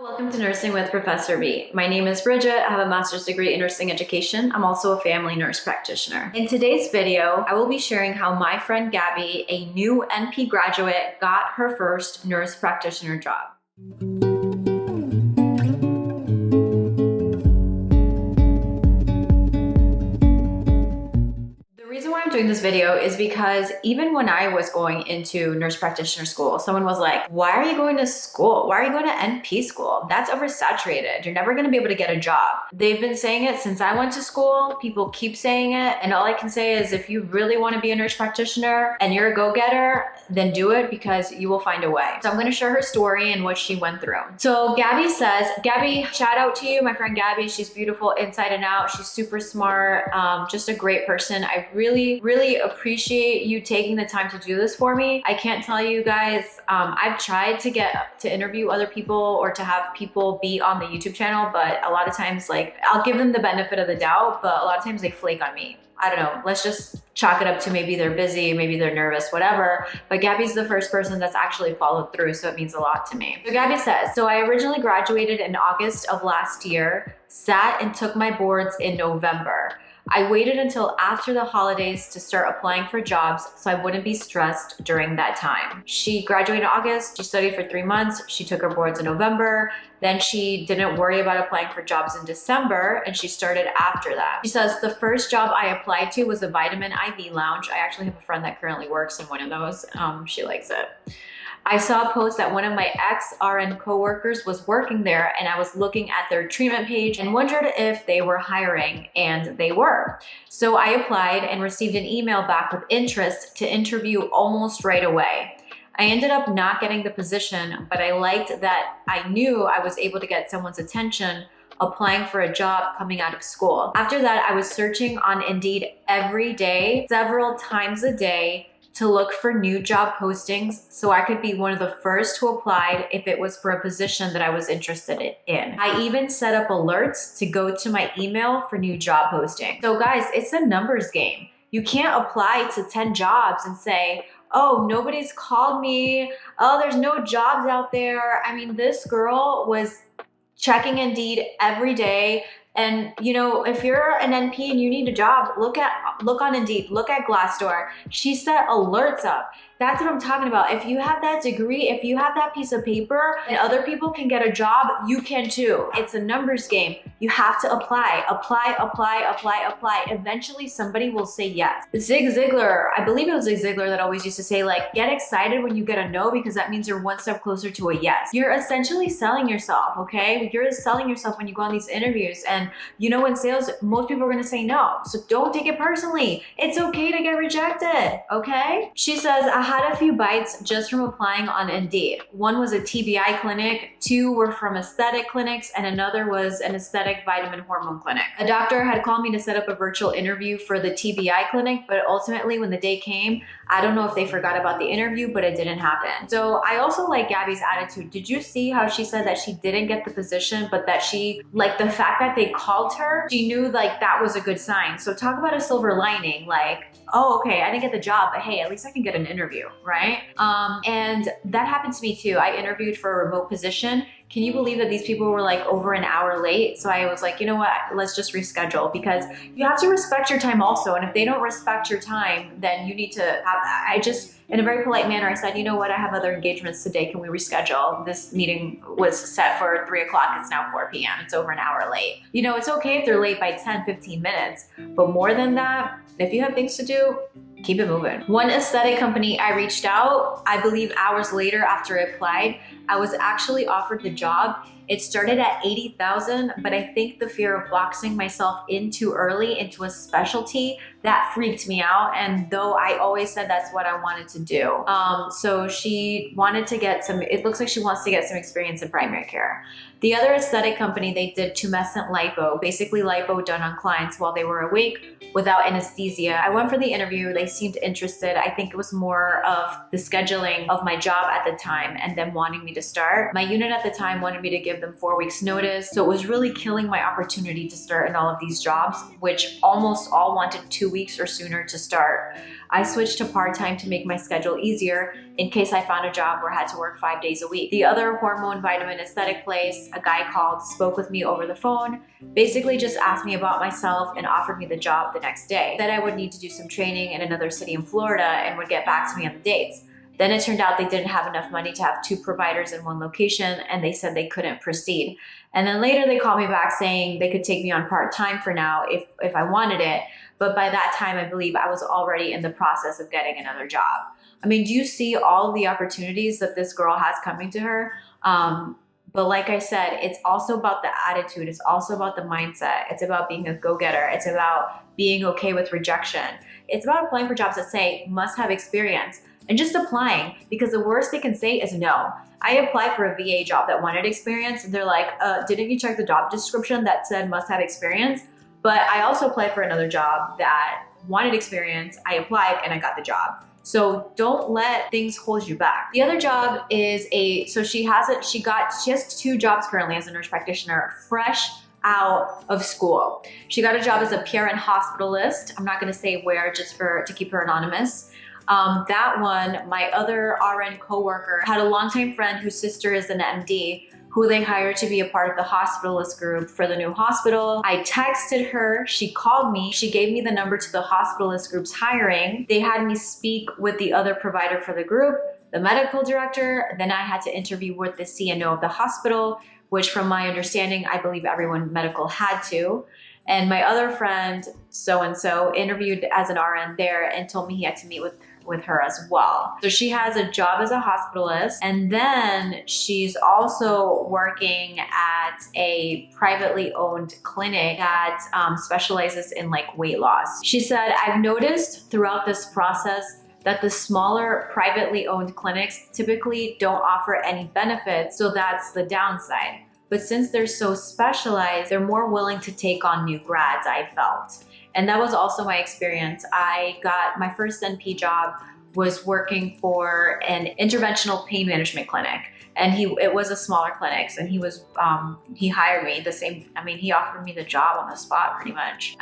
Welcome to Nursing with Professor B. My name is Bridget. I have a master's degree in nursing education. I'm also a family nurse practitioner. In today's video, I will be sharing how my friend Gabby, a new NP graduate, got her first nurse practitioner job. I'm doing this video is because even when I was going into nurse practitioner school, someone was like, why are you going to school? Why are you going to NP school? That's oversaturated. You're never going to be able to get a job. They've been saying it since I went to school. People keep saying it. And all I can say is if you really want to be a nurse practitioner and you're a go-getter, then do it because you will find a way. So I'm going to share her story and what she went through. So Gabby says, Gabby, shout out to you, my friend Gabby. She's beautiful inside and out. She's super smart, just a great person. I really appreciate you taking the time to do this for me. I can't tell you guys, I've tried to interview other people or to have people be on the YouTube channel, but a lot of times, like, I'll give them the benefit of the doubt, but a lot of times they flake on me. I don't know, let's just chalk it up to maybe they're busy, maybe they're nervous, whatever. But Gabby's the first person that's actually followed through, so it means a lot to me. So Gabby says, so I originally graduated in August of last year, sat and took my boards in November. I waited until after the holidays to start applying for jobs so I wouldn't be stressed during that time. She graduated in August, she studied for 3 months, she took her boards in November, then she didn't worry about applying for jobs in December, and she started after that. She says, the first job I applied to was a vitamin IV lounge. I actually have a friend that currently works in one of those. She likes it. I saw a post that one of my ex-RN coworkers was working there, and I was looking at their treatment page and wondered if they were hiring, and they were. So I applied and received an email back with interest to interview almost right away. I ended up not getting the position, but I liked that I knew I was able to get someone's attention applying for a job coming out of school. After that, I was searching on Indeed every day, several times a day, to look for new job postings so I could be one of the first who applied if it was for a position that I was interested in. I even set up alerts to go to my email for new job postings. So guys, it's a numbers game. You can't apply to 10 jobs and say, oh, nobody's called me. Oh, there's no jobs out there. I mean, this girl was checking Indeed every day. And you know, if you're an NP and you need a job, look on Indeed, look at Glassdoor. She set alerts up. That's what I'm talking about. If you have that degree, if you have that piece of paper and other people can get a job, you can too. It's a numbers game. You have to apply. Eventually somebody will say yes. Zig Ziglar, I believe it was Zig Ziglar that always used to say, like, get excited when you get a no because that means you're one step closer to a yes. You're essentially selling yourself, okay? You're selling yourself when you go on these interviews. And you know, in sales, most people are gonna say no. So don't take it personally. It's okay to get rejected, okay? She says, I had a few bites just from applying on Indeed. One was a TBI clinic, 2 were from aesthetic clinics, and another was an aesthetic vitamin hormone clinic. A doctor had called me to set up a virtual interview for the TBI clinic, but ultimately when the day came, I don't know if they forgot about the interview, but it didn't happen. So I also like Gabby's attitude. Did you see how she said that she didn't get the position, but that she, like, the fact that they called her, she knew like that was a good sign. So talk about a silver lining, like, oh, okay, I didn't get the job, but hey, at least I can get an interview, right? And that happened to me too. I interviewed for a remote position. Can you believe that these people were like over an hour late? So I was like, you know what, let's just reschedule, because you have to respect your time also. And if they don't respect your time, then you need to have, in a very polite manner, I said, you know what, I have other engagements today. Can we reschedule? This meeting was set for 3 o'clock. It's now 4 p.m. It's over an hour late. You know, it's okay if they're late by 10, 15 minutes, but more than that, if you have things to do, keep it moving. One aesthetic company, I reached out, I believe hours later after I applied, I was actually offered the job. It started at $80,000, but I think the fear of boxing myself in too early into a specialty, that freaked me out. And though I always said that's what I wanted to do. So she wanted to get it looks like she wants to get some experience in primary care. The other aesthetic company, they did tumescent lipo, basically lipo done on clients while they were awake without anesthesia. I went for the interview, they seemed interested. I think it was more of the scheduling of my job at the time and them wanting me to to start. My unit at the time wanted me to give them 4 weeks notice, so it was really killing my opportunity to start in all of these jobs, which almost all wanted 2 weeks or sooner to start. I switched to part-time to make my schedule easier in case I found a job where I had to work 5 days a week. The other hormone vitamin aesthetic place, a guy called, spoke with me over the phone, basically just asked me about myself and offered me the job the next day. Said I would need to do some training in another city in Florida and would get back to me on the dates. Then it turned out they didn't have enough money to have 2 providers in one location, and they said they couldn't proceed. And then later they called me back saying they could take me on part-time for now if I wanted it. But by that time, I believe I was already in the process of getting another job. I mean, do you see all of the opportunities that this girl has coming to her? But like I said, it's also about the attitude. It's also about the mindset. It's about being a go-getter. It's about being okay with rejection. It's about applying for jobs that say must have experience and just applying, because the worst they can say is no. I applied for a VA job that wanted experience, and they're like, didn't you check the job description that said must have experience? But I also applied for another job that wanted experience. I applied and I got the job. So don't let things hold you back. The other job is she has 2 jobs currently as a nurse practitioner, fresh out of school. She got a job as a PRN hospitalist. I'm not gonna say where, just to keep her anonymous. That one, my other RN coworker had a longtime friend whose sister is an MD, who they hired to be a part of the hospitalist group for the new hospital. I texted her, she called me, she gave me the number to the hospitalist group's hiring. They had me speak with the other provider for the group, the medical director, then I had to interview with the CNO of the hospital, which from my understanding, I believe everyone medical had to. And my other friend, so-and-so, interviewed as an RN there and told me he had to meet with her as well. So she has a job as a hospitalist, and then she's also working at a privately owned clinic that specializes in like weight loss. She said, I've noticed throughout this process that the smaller privately owned clinics typically don't offer any benefits, so that's the downside. But since they're so specialized, they're more willing to take on new grads, I felt. And that was also my experience. I got my first NP job was working for an interventional pain management clinic. And it was a smaller clinic, and he hired me he offered me the job on the spot pretty much.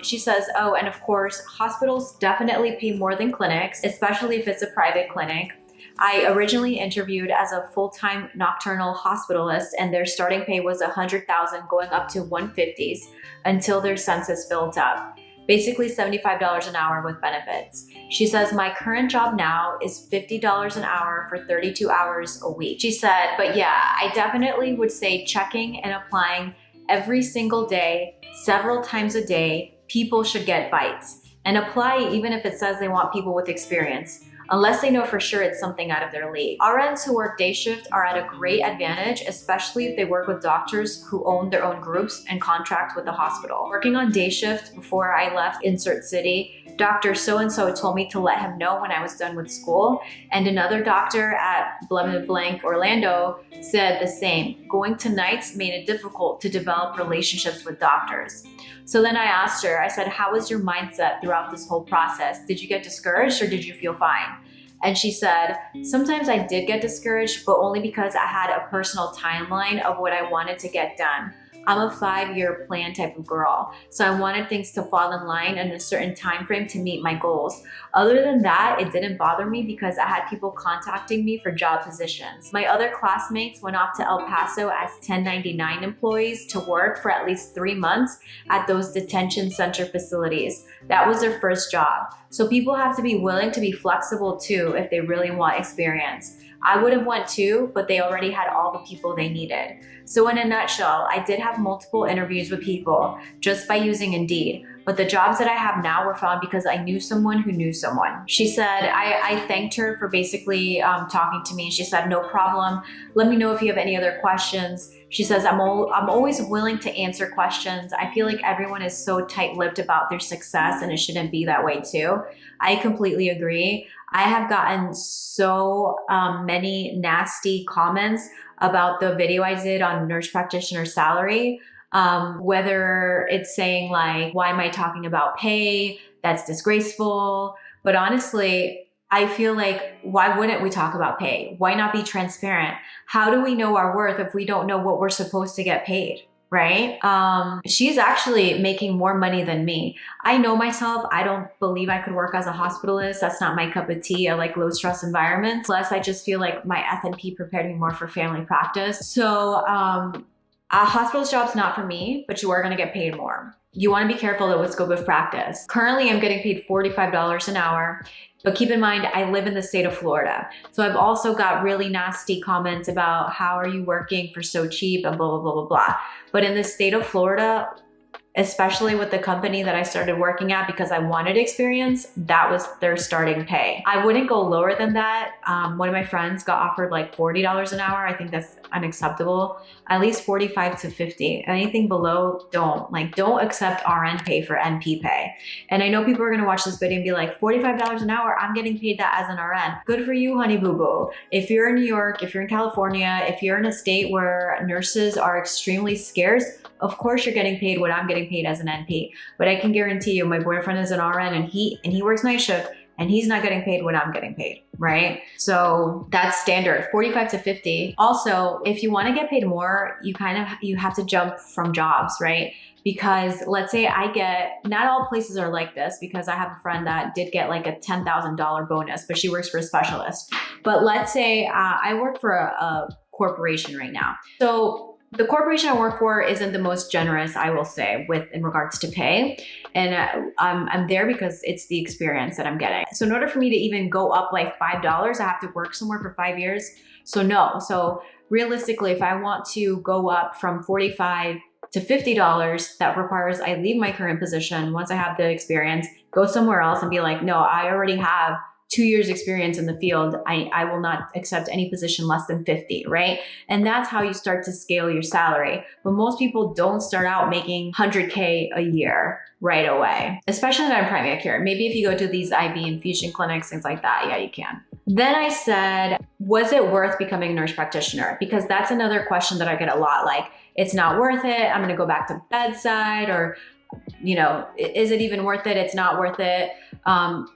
She says, oh, and of course, hospitals definitely pay more than clinics, especially if it's a private clinic. I originally interviewed as a full-time nocturnal hospitalist, and their starting pay was $100,000 going up to $150s until their census built up. Basically $75 an hour with benefits. She says, my current job now is $50 an hour for 32 hours a week. She said, but yeah, I definitely would say checking and applying every single day, several times a day. People should get bites and apply even if it says they want people with experience, unless they know for sure it's something out of their league. RNs who work day shift are at a great advantage, especially if they work with doctors who own their own groups and contract with the hospital. Working on day shift before I left insert city, Dr. So-and-so told me to let him know when I was done with school, and another doctor at blank Orlando said the same. Going to nights made it difficult to develop relationships with doctors. So then I asked her, I said, how was your mindset throughout this whole process? Did you get discouraged or did you feel fine? And she said, sometimes I did get discouraged, but only because I had a personal timeline of what I wanted to get done. I'm a 5-year plan type of girl, so I wanted things to fall in line in a certain time frame to meet my goals. Other than that, it didn't bother me because I had people contacting me for job positions. My other classmates went off to El Paso as 1099 employees to work for at least 3 months at those detention center facilities. That was their first job. So people have to be willing to be flexible too if they really want experience. I would have went too, but they already had all the people they needed. So in a nutshell, I did have multiple interviews with people just by using Indeed, but the jobs that I have now were found because I knew someone who knew someone. She said, I thanked her for basically talking to me. She said, no problem. Let me know if you have any other questions. She says, I'm always willing to answer questions. I feel like everyone is so tight-lipped about their success, and it shouldn't be that way too. I completely agree. I have gotten so many nasty comments about the video I did on nurse practitioner salary, whether it's saying like, why am I talking about pay? That's disgraceful. But honestly, I feel like, why wouldn't we talk about pay? Why not be transparent? How do we know our worth if we don't know what we're supposed to get paid? Right? She's actually making more money than me. I know myself. I don't believe I could work as a hospitalist. That's not my cup of tea. I like low stress environments. Plus, I just feel like my FNP prepared me more for family practice. So, a hospitalist job's not for me, but you are going to get paid more. You want to be careful though with scope of practice. Currently, I'm getting paid $45 an hour. But keep in mind, I live in the state of Florida. So I've also got really nasty comments about how are you working for so cheap and blah, blah, blah, blah, blah. But in the state of Florida, especially with the company that I started working at because I wanted experience, that was their starting pay. I wouldn't go lower than that. One of my friends got offered like $40 an hour. I think that's unacceptable. At least 45 to 50. Anything below, don't accept RN pay for NP pay. And I know people are gonna watch this video and be like, $45 an hour, I'm getting paid that as an RN. Good for you, honey boo boo. If you're in New York, if you're in California, if you're in a state where nurses are extremely scarce, of course you're getting paid what I'm getting paid as an NP. But I can guarantee you, my boyfriend is an RN and he works night shift and he's not getting paid what I'm getting paid, right? So that's standard, 45 to 50. Also, if you want to get paid more, you have to jump from jobs, right? Because let's say not all places are like this, because I have a friend that did get like a $10,000 bonus, but she works for a specialist. But let's say I work for a corporation right now. So the corporation I work for isn't the most generous, I will say, in regards to pay. And I'm there because it's the experience that I'm getting. So in order for me to even go up like $5, I have to work somewhere for 5 years. So no. So realistically, if I want to go up from $45 to $50, that requires I leave my current position once I have the experience, go somewhere else and be like, no, I already have 2 years experience in the field. I will not accept any position less than 50, right? And that's how you start to scale your salary. But most people don't start out making 100K a year right away, especially not in primary care. Maybe if you go to these IV infusion clinics, things like that, yeah, you can. Then I said, was it worth becoming a nurse practitioner? Because that's another question that I get a lot. Like, it's not worth it. I'm going to go back to bedside, or, is it even worth it? It's not worth it.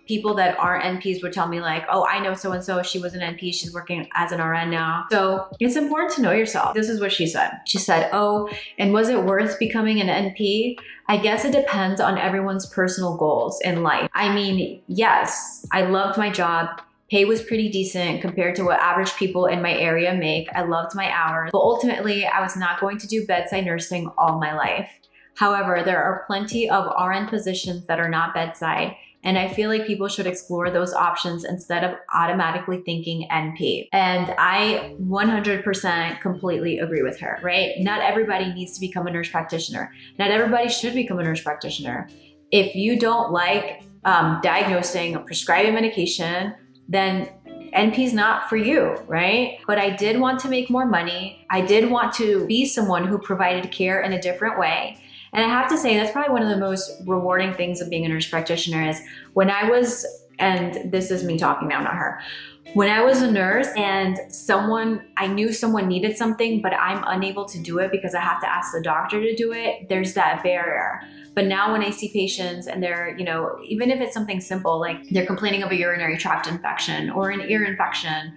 People that aren't NPs would tell me like, oh, I know so-and-so, she was an NP, she's working as an RN now. So it's important to know yourself. This is what she said. She said, oh, and was it worth becoming an NP? I guess it depends on everyone's personal goals in life. I mean, yes, I loved my job. Pay was pretty decent compared to what average people in my area make. I loved my hours, but ultimately I was not going to do bedside nursing all my life. However, there are plenty of RN positions that are not bedside, and I feel like people should explore those options instead of automatically thinking NP. And I 100% completely agree with her, right? Not everybody needs to become a nurse practitioner. Not everybody should become a nurse practitioner. If you don't like diagnosing or prescribing medication, then NP is not for you, right? But I did want to make more money. I did want to be someone who provided care in a different way. And I have to say, that's probably one of the most rewarding things of being a nurse practitioner is when I was, and this is me talking now, not her. When I was a nurse and I knew someone needed something, but I'm unable to do it because I have to ask the doctor to do it, there's that barrier. But now when I see patients and they're, even if it's something simple, like they're complaining of a urinary tract infection or an ear infection,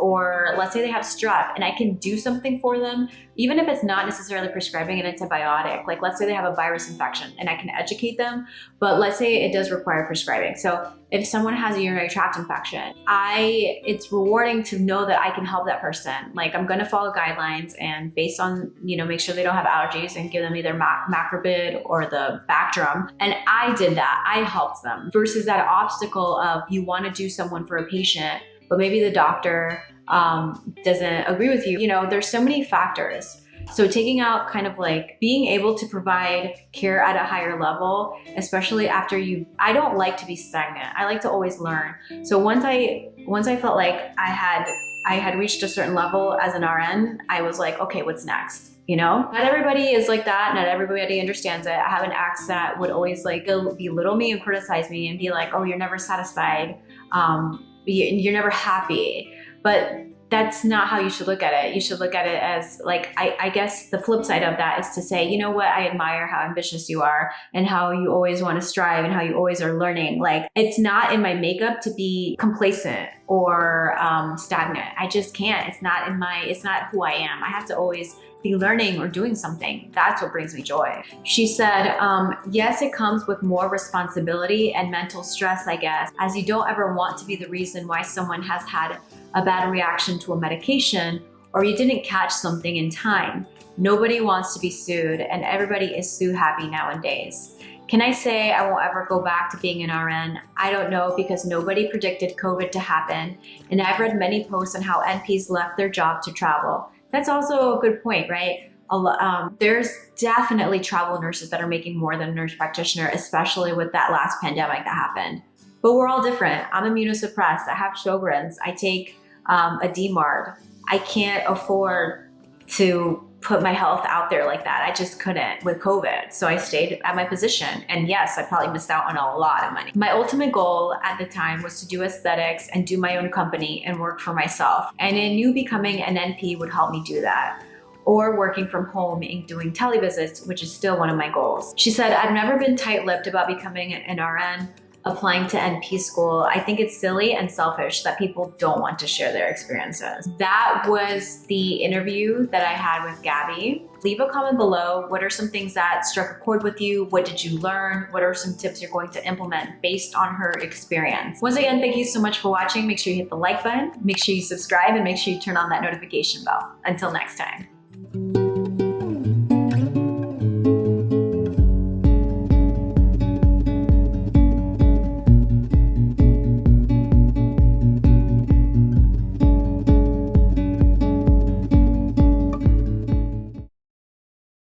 or let's say they have strep, and I can do something for them, even if it's not necessarily prescribing an antibiotic, like let's say they have a virus infection and I can educate them, but let's say it does require prescribing. So if someone has a urinary tract infection, it's rewarding to know that I can help that person. Like I'm gonna follow guidelines and based on, make sure they don't have allergies and give them either macrobid or the Bactrim. And I did that, I helped them versus that obstacle of you wanna do someone for a patient, but maybe the doctor doesn't agree with you. There's so many factors. So taking out kind of like being able to provide care at a higher level, especially after I don't like to be stagnant. I like to always learn. So once I felt like I had reached a certain level as an RN, I was like, okay, what's next? Not everybody is like that. Not everybody understands it. I have an ex that would always like belittle me and criticize me and be like, oh, you're never satisfied. You're never happy. But that's not how you should look at it. You should look at it as like, I guess the flip side of that is to say, you know what, I admire how ambitious you are and how you always want to strive and how you always are learning. Like, it's not in my makeup to be complacent or stagnant. I just can't. It's not who I am. I have to always be learning or doing something. That's what brings me joy. She said, yes, it comes with more responsibility and mental stress, I guess, as you don't ever want to be the reason why someone has had a bad reaction to a medication or you didn't catch something in time. Nobody wants to be sued and everybody is sue happy nowadays. Can I say I won't ever go back to being an RN? I don't know, because nobody predicted COVID to happen. And I've read many posts on how NPs left their job to travel. That's also a good point, right? There's definitely travel nurses that are making more than a nurse practitioner, especially with that last pandemic that happened. But we're all different. I'm immunosuppressed. I have Sjogren's. I take a DMARD. I can't afford to put my health out there like that. I just couldn't with COVID. So I stayed at my position. And yes, I probably missed out on a lot of money. My ultimate goal at the time was to do aesthetics and do my own company and work for myself. And I knew becoming an NP would help me do that. Or working from home and doing televisits, which is still one of my goals. She said, I've never been tight-lipped about becoming an RN, applying to NP school. I think it's silly and selfish that people don't want to share their experiences. That was the interview that I had with Gabby. Leave a comment below. What are some things that struck a chord with you? What did you learn? What are some tips you're going to implement based on her experience? Once again, thank you so much for watching. Make sure you hit the like button, make sure you subscribe, and make sure you turn on that notification bell. Until next time.